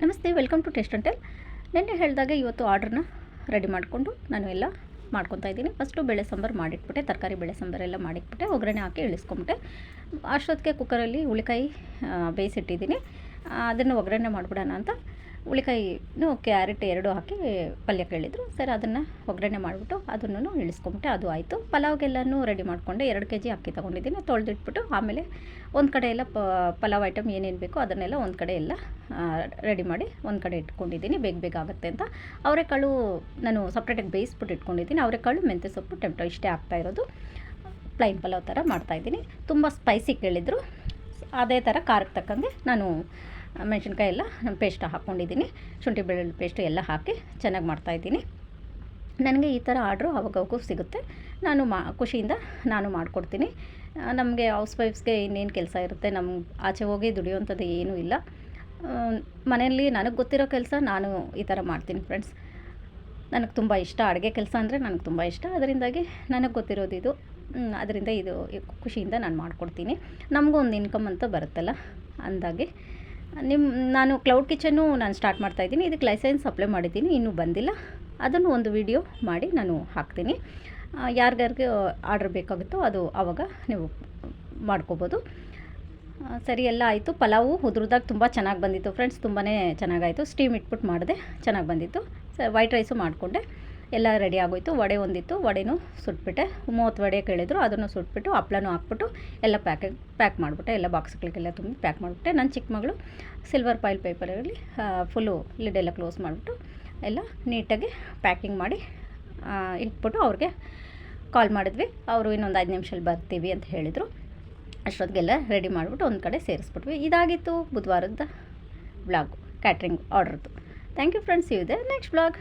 ನಮಸ್ತೆ, welcome to Taste and Tell. ನಿನ್ನೆ ಹೇಳಿದಾಗೆ ಇವತ್ತು ಆರ್ಡ್ರನ್ನ ರೆಡಿ ಮಾಡಿಕೊಂಡು ನಾನು ಎಲ್ಲ ಮಾಡ್ಕೊತಾ ಇದ್ದೀನಿ. ಫಸ್ಟು ಬೇಳೆ ಸಾಂಬಾರು ಮಾಡಿಟ್ಬಿಟ್ಟೆ, ತರಕಾರಿ ಬೇಳೆ ಸಾಂಬಾರೆಲ್ಲ ಮಾಡಿಟ್ಬಿಟ್ಟೆ, ಒಗ್ಗರಣೆ ಹಾಕಿ ಇಳಿಸ್ಕೊಂಬಿಟ್ಟೆ. ಅಷ್ಟೊತ್ತಿಗೆ ಕುಕ್ಕರಲ್ಲಿ ಹುಳಿಕಾಯಿ ಬೇಯಿಸಿಟ್ಟಿದ್ದೀನಿ. ಅದನ್ನು ಒಗ್ಗರಣೆ ಮಾಡಿಬಿಡೋಣ ಅಂತ ಹುಳಿಕಾಯಿನೂ ಕ್ಯಾರೆಟ್ ಎರಡು ಹಾಕಿ ಪಲ್ಯ ಕೇಳಿದರು. ಸರಿ, ಅದನ್ನು ಒಗ್ಗರಣೆ ಮಾಡಿಬಿಟ್ಟು ಅದನ್ನು ಇಳಿಸ್ಕೊಂಬಿಟ್ಟೆ. ಅದು ಆಯಿತು. ಪಲಾವ್ಗೆಲ್ಲನೂ ರೆಡಿ ಮಾಡಿಕೊಂಡೆ. 2 kg ಅಕ್ಕಿ ತೊಗೊಂಡಿದ್ದೀನಿ. ತೊಳೆದಿಟ್ಬಿಟ್ಟು ಆಮೇಲೆ ಒಂದು ಕಡೆ ಎಲ್ಲ ಪಲಾವ್ ಐಟಮ್ ಏನೇನು ಬೇಕೋ ಅದನ್ನೆಲ್ಲ ಒಂದು ಕಡೆ ಎಲ್ಲ ರೆಡಿ ಮಾಡಿ ಒಂದು ಕಡೆ ಇಟ್ಕೊಂಡಿದ್ದೀನಿ, ಬೇಗ ಆಗುತ್ತೆ ಅಂತ. ಅವರೆಕಾಳು ನಾನು ಸಪ್ರೇಟಾಗಿ ಬೇಯಿಸ್ಬಿಟ್ಟು ಇಟ್ಕೊಂಡಿದ್ದೀನಿ. ಅವರೆಕಾಳು, ಮೆಂತ್ಯ ಸೊಪ್ಪು, ಟೊಮೆಟೊ ಇಷ್ಟೇ ಹಾಕ್ತಾಯಿರೋದು. ಪ್ಲೈನ್ ಪಲಾವ್ ಥರ ಮಾಡ್ತಾಯಿದ್ದೀನಿ. ತುಂಬ ಸ್ಪೈಸಿ ಕೇಳಿದರು. ಅದೇ ಥರ ಖಾರಕ್ಕೆ ತಕ್ಕಂಗೆ ನಾನು ಮೆಣಸಿನ್ಕಾಯಿ ಎಲ್ಲ ಪೇಸ್ಟ್ ಹಾಕ್ಕೊಂಡಿದ್ದೀನಿ. ಶುಂಠಿ ಬೆಳ್ಳುಳ್ಳಿ ಪೇಸ್ಟು ಎಲ್ಲ ಹಾಕಿ ಚೆನ್ನಾಗಿ ಮಾಡ್ತಾಯಿದ್ದೀನಿ. ನನಗೆ ಈ ಥರ ಆರ್ಡ್ರು ಅವಾಗವಾಗೂ ಸಿಗುತ್ತೆ. ನಾನು ಖುಷಿಯಿಂದ ನಾನು ಮಾಡಿಕೊಡ್ತೀನಿ. ನಮಗೆ ಹೌಸ್ ವೈಫ್ಸ್ಗೆ ಇನ್ನೇನು ಕೆಲಸ ಇರುತ್ತೆ, ನಮ್ಗೆ ಆಚೆ ಹೋಗಿ ದುಡಿಯೋವಂಥದ್ದು ಏನೂ ಇಲ್ಲ. ಮನೆಯಲ್ಲಿ ನನಗೆ ಗೊತ್ತಿರೋ ಕೆಲಸ ನಾನು ಈ ಥರ ಮಾಡ್ತೀನಿ ಫ್ರೆಂಡ್ಸ್. ನನಗೆ ತುಂಬ ಇಷ್ಟ ಅಡುಗೆ ಕೆಲಸ ಅಂದರೆ, ನನಗೆ ತುಂಬ ಇಷ್ಟ. ಅದರಿಂದಾಗಿ ನನಗೆ ಗೊತ್ತಿರೋದು ಇದು. ಅದರಿಂದ ಇದು ಖುಷಿಯಿಂದ ನಾನು ಮಾಡಿಕೊಡ್ತೀನಿ. ನಮಗೂ ಒಂದು ಇನ್ಕಮ್ ಅಂತ ಬರುತ್ತಲ್ಲ ಅಂದಾಗೆ. ನಾನು ಕ್ಲೌಡ್ ಕಿಚನ್ನು ನಾನು ಸ್ಟಾರ್ಟ್ ಮಾಡ್ತಾಯಿದ್ದೀನಿ. ಇದಕ್ಕೆ ಲೈಸೆನ್ಸ್ ಅಪ್ಲೈ ಮಾಡಿದ್ದೀನಿ, ಇನ್ನೂ ಬಂದಿಲ್ಲ. ಅದನ್ನು ಒಂದು ವಿಡಿಯೋ ಮಾಡಿ ನಾನು ಹಾಕ್ತೀನಿ. ಯಾರಿಗಾರಿಗೆ ಆರ್ಡ್ರ್ ಬೇಕಾಗುತ್ತೋ ಅದು ಆವಾಗ ನೀವು ಮಾಡ್ಕೋಬೋದು. ಸರಿ, ಎಲ್ಲ ಆಯಿತು. ಪಲಾವು ಉದ್ರದಾಗ ತುಂಬ ಚೆನ್ನಾಗಿ ಬಂದಿತ್ತು ಫ್ರೆಂಡ್ಸ್, ತುಂಬಾ ಚೆನ್ನಾಗಾಯಿತು. ಸ್ಟೀಮ್ ಇಟ್ಬಿಟ್ಟು ಮಾಡಿದೆ, ಚೆನ್ನಾಗಿ ಬಂದಿತ್ತು. ವೈಟ್ ರೈಸು ಮಾಡಿಕೊಂಡೆ. ಎಲ್ಲ ರೆಡಿ ಆಗೋಯಿತು. ವಡೆ ಒಂದಿತ್ತು, ವಡೆನೂ ಸುಟ್ಬಿಟ್ಟೆ. 30 ವಡೆ ಕೇಳಿದರು, ಅದನ್ನು ಸುಟ್ಬಿಟ್ಟು ಹಪ್ಳನೂ ಹಾಕ್ಬಿಟ್ಟು ಎಲ್ಲ ಪ್ಯಾಕ್ ಮಾಡಿಬಿಟ್ಟೆ. ಎಲ್ಲ ಬಾಕ್ಸ್ಗಳಿಗೆಲ್ಲ ತುಂಬಿ ಪ್ಯಾಕ್ ಮಾಡಿಬಿಟ್ಟೆ. ನನ್ನ ಚಿಕ್ಕ ಮಗಳು ಸಿಲ್ವರ್ ಫಾಯಿಲ್ ಪೇಪರಲ್ಲಿ ಫುಲ್ಲು ಲಿಡ್ಡೆಲ್ಲ ಕ್ಲೋಸ್ ಮಾಡಿಬಿಟ್ಟು ಎಲ್ಲ ನೀಟಾಗಿ ಪ್ಯಾಕಿಂಗ್ ಮಾಡಿ ಇಟ್ಬಿಟ್ಟು ಅವ್ರಿಗೆ ಕಾಲ್ ಮಾಡಿದ್ವಿ. ಅವರು ಇನ್ನೊಂದು 5 ನಿಮಿಷದಲ್ಲಿ ಬರ್ತೀವಿ ಅಂತ ಹೇಳಿದರು. ಅಷ್ಟೊತ್ತಿಗೆಲ್ಲ ರೆಡಿ ಮಾಡಿಬಿಟ್ಟು ಒಂದು ಕಡೆ ಸೇರಿಸ್ಬಿಟ್ವಿ. ಇದಾಗಿತ್ತು ಬುಧವಾರದ ವ್ಲಾಗು, ಕ್ಯಾಟ್ರಿಂಗ್ ಆರ್ಡ್ರದ್ದು. Thank you friends. ಇದೆ ನೆಕ್ಸ್ಟ್ ವ್ಲಾಗ್.